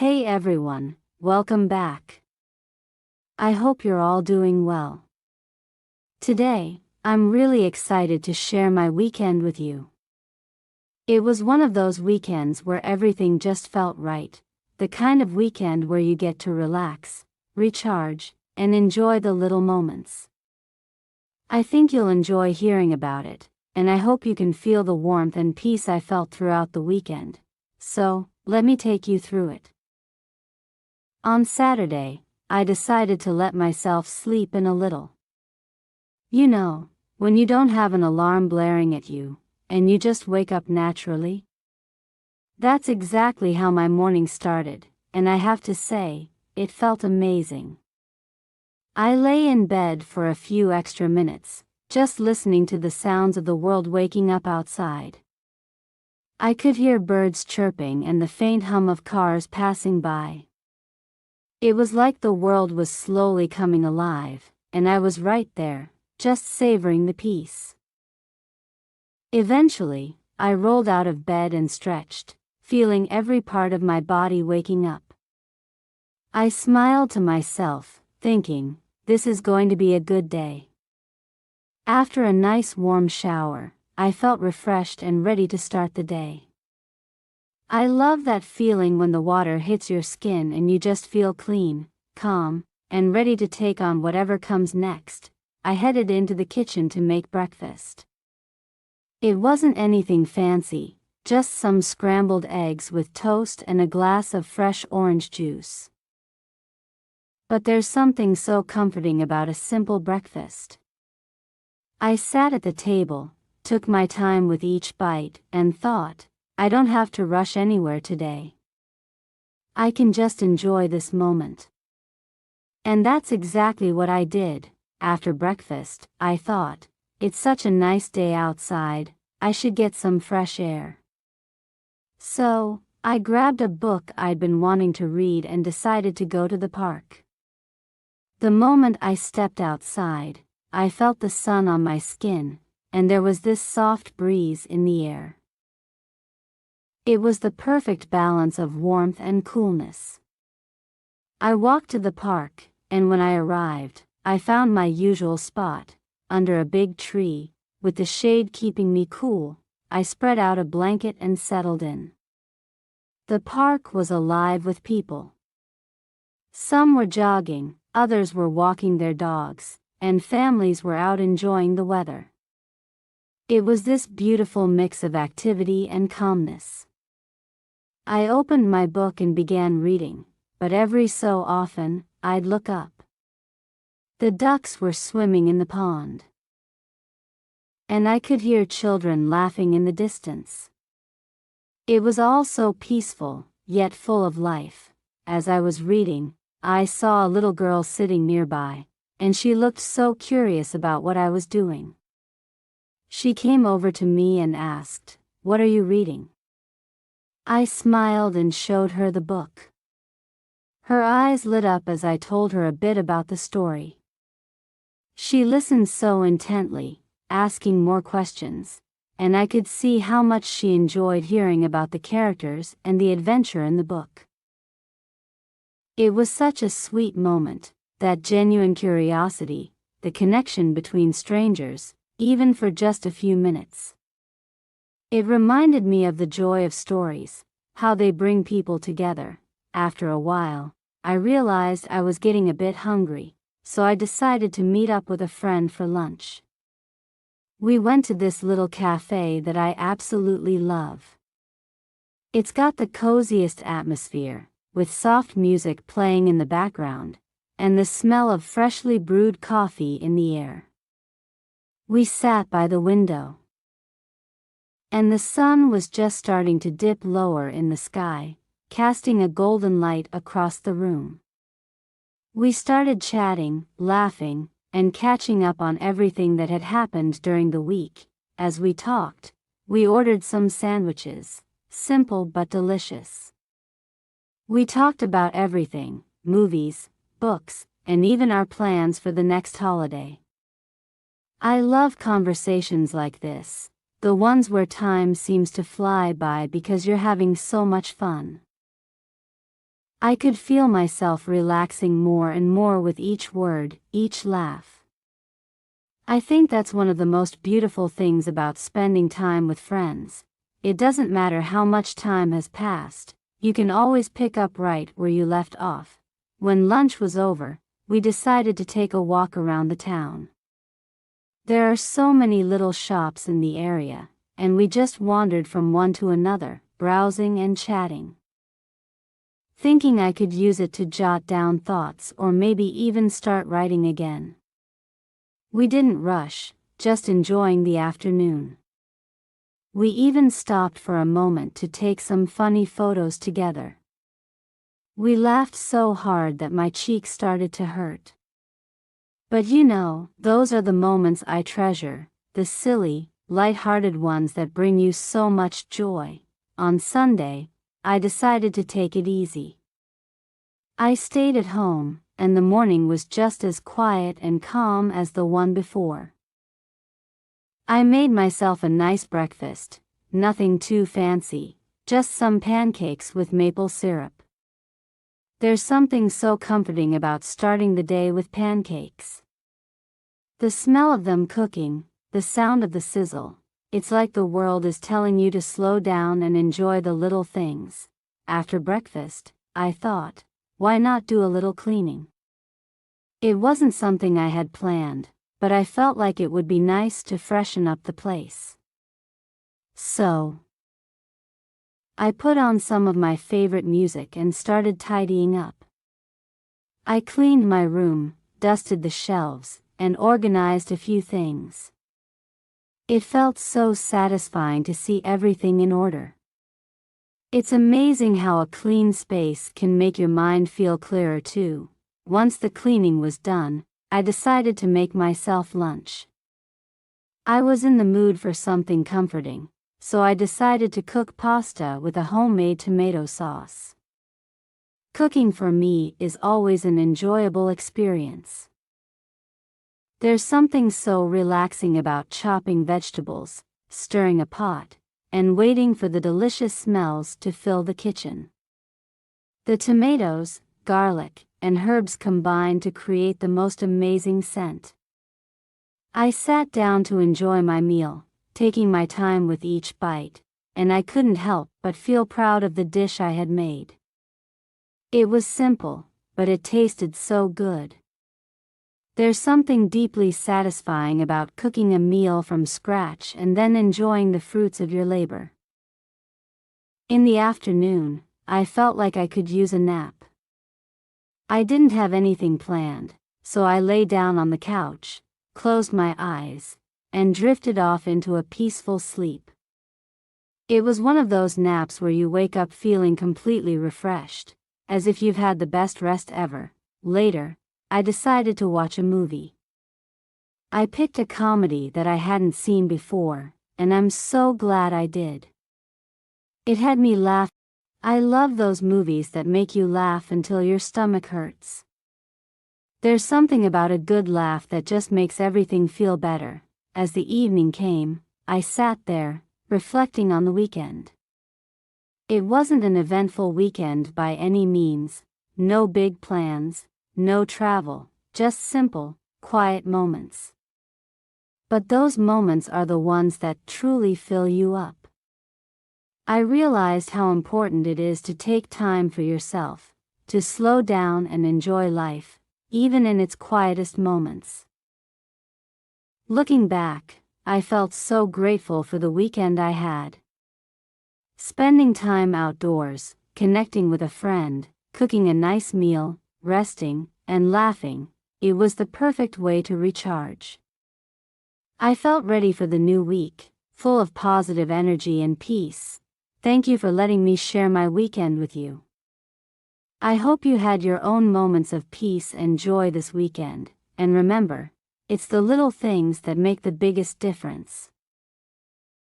Hey everyone, welcome back. I hope you're all doing well. Today, I'm really excited to share my weekend with you. It was one of those weekends where everything just felt right, the kind of weekend where you get to relax, recharge, and enjoy the little moments. I think you'll enjoy hearing about it, and I hope you can feel the warmth and peace I felt throughout the weekend. So, let me take you through it. On Saturday, I decided to let myself sleep in a little. You know, when you don't have an alarm blaring at you, and you just wake up naturally? That's exactly how my morning started, and I have to say, it felt amazing. I lay in bed for a few extra minutes, just listening to the sounds of the world waking up outside. I could hear birds chirping and the faint hum of cars passing by. It was like the world was slowly coming alive, and I was right there, just savoring the peace. Eventually, I rolled out of bed and stretched, feeling every part of my body waking up. I smiled to myself, thinking, this is going to be a good day. After a nice warm shower, I felt refreshed and ready to start the day. I love that feeling when the water hits your skin and you just feel clean, calm, and ready to take on whatever comes next. I headed into the kitchen to make breakfast. It wasn't anything fancy, just some scrambled eggs with toast and a glass of fresh orange juice. But there's something so comforting about a simple breakfast. I sat at the table, took my time with each bite, and thought, I don't have to rush anywhere today. I can just enjoy this moment. And that's exactly what I did. After breakfast, I thought, it's such a nice day outside, I should get some fresh air. So, I grabbed a book I'd been wanting to read and decided to go to the park. The moment I stepped outside, I felt the sun on my skin, and there was this soft breeze in the air. It was the perfect balance of warmth and coolness. I walked to the park, and when I arrived, I found my usual spot, under a big tree, with the shade keeping me cool. I spread out a blanket and settled in. The park was alive with people. Some were jogging, others were walking their dogs, and families were out enjoying the weather. It was this beautiful mix of activity and calmness. I opened my book and began reading, but every so often, I'd look up. The ducks were swimming in the pond. And I could hear children laughing in the distance. It was all so peaceful, yet full of life. As I was reading, I saw a little girl sitting nearby, and she looked so curious about what I was doing. She came over to me and asked, "What are you reading?" I smiled and showed her the book. Her eyes lit up as I told her a bit about the story. She listened so intently, asking more questions, and I could see how much she enjoyed hearing about the characters and the adventure in the book. It was such a sweet moment, that genuine curiosity, the connection between strangers, even for just a few minutes. It reminded me of the joy of stories, how they bring people together. After a while, I realized I was getting a bit hungry, so I decided to meet up with a friend for lunch. We went to this little cafe that I absolutely love. It's got the coziest atmosphere, with soft music playing in the background, and the smell of freshly brewed coffee in the air. We sat by the window. And the sun was just starting to dip lower in the sky, casting a golden light across the room. We started chatting, laughing, and catching up on everything that had happened during the week. As we talked, we ordered some sandwiches, simple but delicious. We talked about everything, movies, books, and even our plans for the next holiday. I love conversations like this, the ones where time seems to fly by because you're having so much fun. I could feel myself relaxing more and more with each word, each laugh. I think that's one of the most beautiful things about spending time with friends. It doesn't matter how much time has passed, you can always pick up right where you left off. When lunch was over, we decided to take a walk around the town. There are so many little shops in the area, and we just wandered from one to another, browsing and chatting, thinking I could use it to jot down thoughts or maybe even start writing again. We didn't rush, just enjoying the afternoon. We even stopped for a moment to take some funny photos together. We laughed so hard that my cheeks started to hurt. But you know, those are the moments I treasure, the silly, light-hearted ones that bring you so much joy. On Sunday, I decided to take it easy. I stayed at home, and the morning was just as quiet and calm as the one before. I made myself a nice breakfast, nothing too fancy, just some pancakes with maple syrup. There's something so comforting about starting the day with pancakes. The smell of them cooking, the sound of the sizzle, it's like the world is telling you to slow down and enjoy the little things. After breakfast, I thought, why not do a little cleaning? It wasn't something I had planned, but I felt like it would be nice to freshen up the place. So, I put on some of my favorite music and started tidying up. I cleaned my room, dusted the shelves, and organized a few things. It felt so satisfying to see everything in order. It's amazing how a clean space can make your mind feel clearer too. Once the cleaning was done, I decided to make myself lunch. I was in the mood for something comforting, so I decided to cook pasta with a homemade tomato sauce. Cooking for me is always an enjoyable experience. There's something so relaxing about chopping vegetables, stirring a pot, and waiting for the delicious smells to fill the kitchen. The tomatoes, garlic, and herbs combine to create the most amazing scent. I sat down to enjoy my meal, taking my time with each bite, and I couldn't help but feel proud of the dish I had made. It was simple, but it tasted so good. There's something deeply satisfying about cooking a meal from scratch and then enjoying the fruits of your labor. In the afternoon, I felt like I could use a nap. I didn't have anything planned, so I lay down on the couch, closed my eyes, and drifted off into a peaceful sleep. It was one of those naps where you wake up feeling completely refreshed, as if you've had the best rest ever. Later, I decided to watch a movie. I picked a comedy that I hadn't seen before, and I'm so glad I did. It had me laugh. I love those movies that make you laugh until your stomach hurts. There's something about a good laugh that just makes everything feel better. As the evening came, I sat there, reflecting on the weekend. It wasn't an eventful weekend by any means, no big plans, no travel, just simple, quiet moments. But those moments are the ones that truly fill you up. I realized how important it is to take time for yourself, to slow down and enjoy life, even in its quietest moments. Looking back, I felt so grateful for the weekend I had. Spending time outdoors, connecting with a friend, cooking a nice meal, resting, and laughing, it was the perfect way to recharge. I felt ready for the new week, full of positive energy and peace. Thank you for letting me share my weekend with you. I hope you had your own moments of peace and joy this weekend, and remember, it's the little things that make the biggest difference.